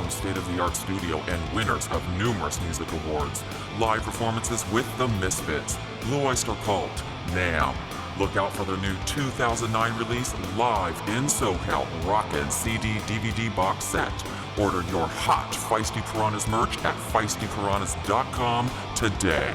own state-of-the-art studio and winners of numerous music awards. Live performances with the Misfits, Blue Oyster Cult, NAMM. Look out for their new 2009 release, Live in SoCal Rockin' CD DVD box set. Order your hot Feisty Piranhas merch at feistypiranhas.com today.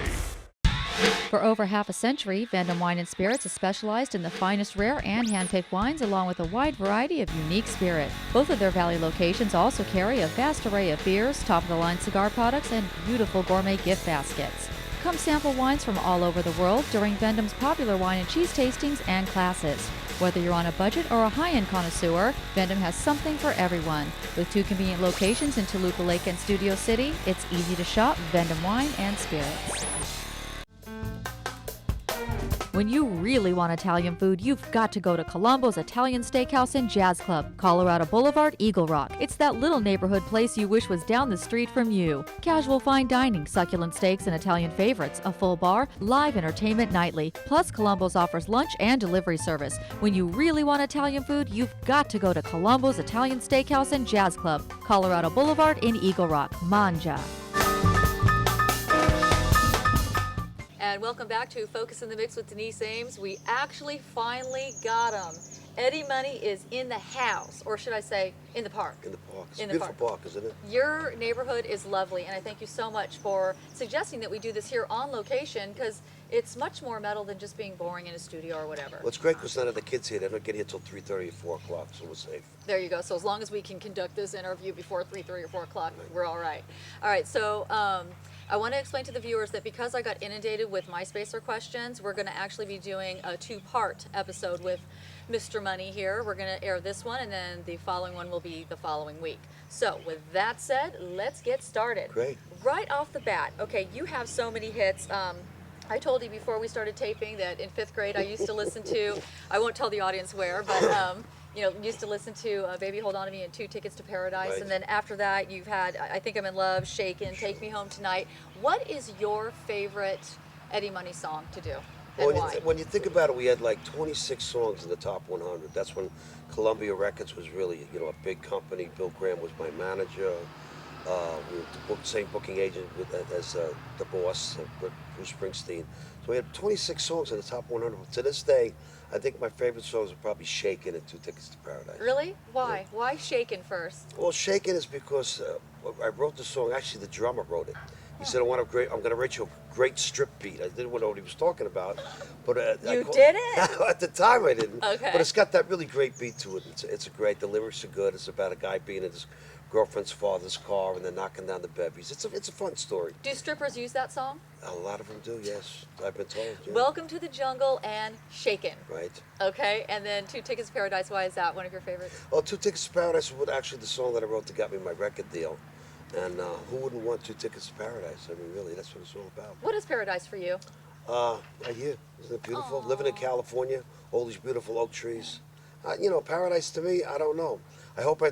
For over half a century, Vendome Wine & Spirits has specialized in the finest rare and hand-picked wines along with a wide variety of unique spirits. Both of their Valley locations also carry a vast array of beers, top-of-the-line cigar products, and beautiful gourmet gift baskets. Come sample wines from all over the world during Vendome's popular wine and cheese tastings and classes. Whether you're on a budget or a high-end connoisseur, Vendome has something for everyone. With 2 convenient locations in Toluca Lake and Studio City, it's easy to shop Vendome Wine & Spirits. When you really want Italian food, you've got to go to Colombo's Italian Steakhouse and Jazz Club, Colorado Boulevard, Eagle Rock. It's that little neighborhood place you wish was down the street from you. Casual fine dining, succulent steaks and Italian favorites, a full bar, live entertainment nightly. Plus, Colombo's offers lunch and delivery service. When you really want Italian food, you've got to go to Colombo's Italian Steakhouse and Jazz Club, Colorado Boulevard in Eagle Rock. Mangia. And welcome back to Focus in the Mix with Denise Ames. We actually finally got him. Eddie Money is in the house, or should I say, in the park. In the park. It's a beautiful park, isn't it? Your neighborhood is lovely, and I thank you so much for suggesting that we do this here on location, because it's much more metal than just being boring in a studio or whatever. Well, it's great because none of the kids here, they don't get here till 3:30 or 4 o'clock, so we're safe. There you go. So as long as we can conduct this interview before 3:30 or 4 o'clock, we're all right. All right, so I want to explain to the viewers that because I got inundated with MySpacer questions, we're going to actually be doing a 2-part episode with Mr. Money here. We're going to air this one, and then the following one will be the following week. So with that said, let's get started. Great. Right off the bat, okay, you have so many hits. I told you before we started taping that in 5th grade I used to listen to, I won't tell the audience where, but you know, used to listen to Baby Hold On to Me and 2 Tickets to Paradise. Right. And then after that you've had I Think I'm in Love, Shakin', Take Me Home Tonight. What is your favorite Eddie Money song to do? And why? When you think about it, we had like 26 songs in the top 100. That's when Columbia Records was really, you know, a big company. Bill Graham was my manager. We were the same booking agent as the boss, Bruce Springsteen. So we had 26 songs in the top 100. To this day, I think my favorite songs are probably Shakin' and 2 Tickets to Paradise. Really? Why? Yeah. Why Shakin' first? Well, Shakin' is because I wrote the song. Actually, the drummer wrote it. He said, I'm going to write you a great strip beat. I didn't know what he was talking about. But You didn't? At the time, I didn't. Okay. But it's got that really great beat to it. It's great. The lyrics are good. It's about a guy being in his girlfriend's father's car and then knocking down the bevies. It's a fun story. Do strippers use that song? A lot of them do, yes. I've been told. Yeah. Welcome to the Jungle and Shakin'. Right. Okay, and then 2 Tickets to Paradise. Why is that one of your favorites? Well, 2 Tickets to Paradise was actually the song that I wrote that got me my record deal. And who wouldn't want 2 Tickets to Paradise? I mean, really, that's what it's all about. What is paradise for you? Right here. Isn't it beautiful? Aww. Living in California, all these beautiful oak trees. You know, paradise to me, I don't know. I hope I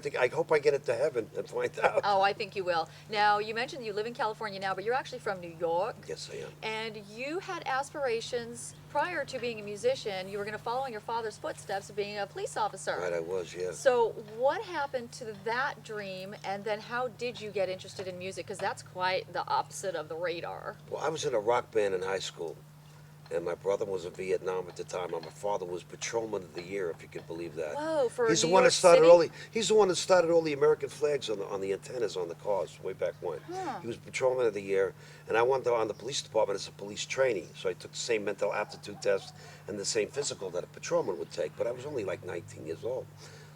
get it to heaven and find out. Oh, I think you will. Now, you mentioned you live in California now, but you're actually from New York. Yes, I am. And you had aspirations prior to being a musician. You were going to follow in your father's footsteps of being a police officer. Right, I was, yeah. So what happened to that dream, and then how did you get interested in music? Because that's quite the opposite of the radar. Well, I was in a rock band in high school. And my brother was in Vietnam at the time. And my father was Patrolman of the Year, if you could believe that. Whoa, for he's the New one York that started City? He's the one that started all the American flags on the antennas on the cars way back when. Huh. He was Patrolman of the Year, and I went on the police department as a police trainee. So I took the same mental aptitude test and the same physical that a patrolman would take. But I was only like 19 years old.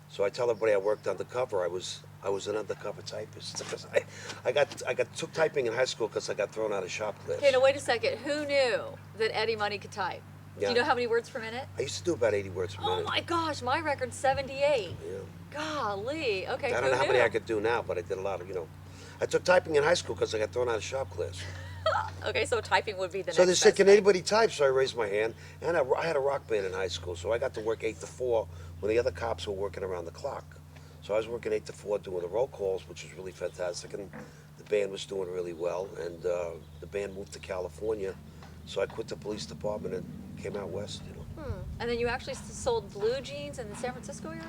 So I tell everybody I worked undercover. I was an undercover typist because I took typing in high school because I got thrown out of shop class. Okay, now wait a second. Who knew that Eddie Money could type? Yeah. Do you know how many words per minute? I used to do about 80 words per minute. Oh my gosh, my record's 78. Yeah. Golly. Okay, I don't know how many I could do now, but I did a lot of, you know. I took typing in high school because I got thrown out of shop class. Okay, so typing would be the So they next said, best can thing. anybody type? So I raised my hand, and I had a rock band in high school, so I got to work 8 to 4 when the other cops were working around the clock. So I was working 8 to 4 doing the roll calls, which was really fantastic, and the band was doing really well, and the band moved to California, so I quit the police department and came out west, you know. And then you actually sold blue jeans in the San Francisco area?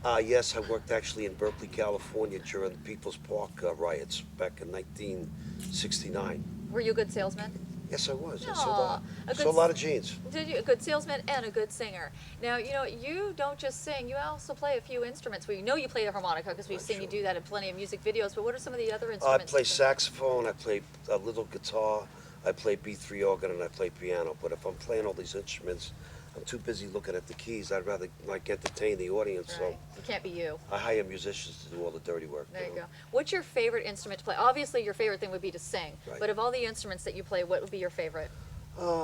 Yes, I worked actually in Berkeley, California during the People's Park riots back in 1969. Were you a good salesman? Yes, I was. I Aw, sold a lot of jeans. did you a good salesman and a good singer? Now you know you don't just sing; you also play a few instruments. We know you play the harmonica because we've seen you do that in plenty of music videos. But what are some of the other I instruments? play saxophone, I play a little guitar, I play B3 organ, and I play piano. But if I'm playing all these instruments, I'm too busy looking at the keys. I'd rather like entertain the audience. Right. So You can't be you. I hire musicians to do all the dirty work. There you go. What's your favorite instrument to play? Obviously, your favorite thing would be to sing. Right. But of all the instruments that you play, what would be your favorite?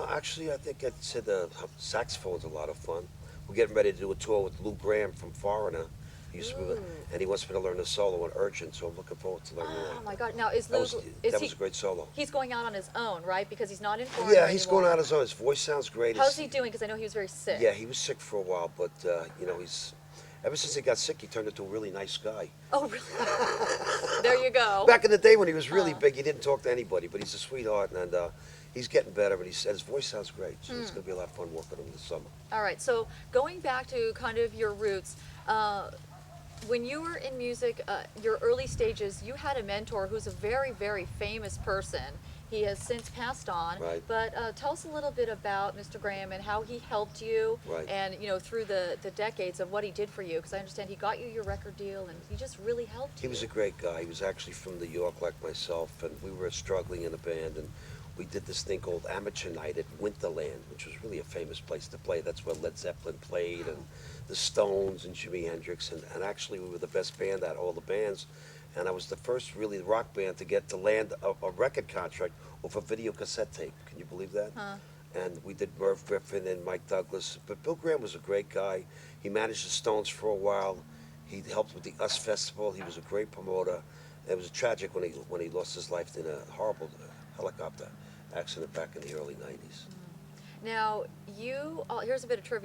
Actually, I think I'd say the saxophone's a lot of fun. We're getting ready to do a tour with Lou Graham from Foreigner. He used to be, and he wants me to learn the solo on Urgent, so I'm looking forward to learning Oh that. my God! Now is That Lou? was, that was a great solo. He's going out on his own, right? Because he's not in Foreigner Yeah, he's anymore. going out his own. His voice sounds great. How's he doing? Because I know he was very sick. Yeah, he was sick for a while, but you know, he's ever since he got sick, he turned into a really nice guy. Oh, really? There you go. Back in the day when he was really big, he didn't talk to anybody, but he's a sweetheart, and he's getting better. And he said his voice sounds great, so it's going to be a lot of fun working with him this summer. All right. So going back to kind of your roots, when you were in music, your early stages, you had a mentor who's a very, very famous person. He has since passed on. Right. But tell us a little bit about Mr. Graham and how he helped you, Right. and you know through the decades of what he did for you. Because I understand he got you your record deal, and he just really helped you. He was a great guy. He was actually from New York, like myself, and we were struggling in a band, and we did this thing called Amateur Night at Winterland, which was really a famous place to play. That's where Led Zeppelin played, and the Stones, and Jimi Hendrix, and actually we were the best band out of all the bands. And I was the first really rock band to get to land a record contract off a video cassette tape. Can you believe that? Huh. And we did Merv Griffin and Mike Douglas. But Bill Graham was a great guy. He managed the Stones for a while. He helped with the US Festival. He was a great promoter. It was tragic when he lost his life in a horrible helicopter accident back in the early 90s. Now, here's a bit of trivia.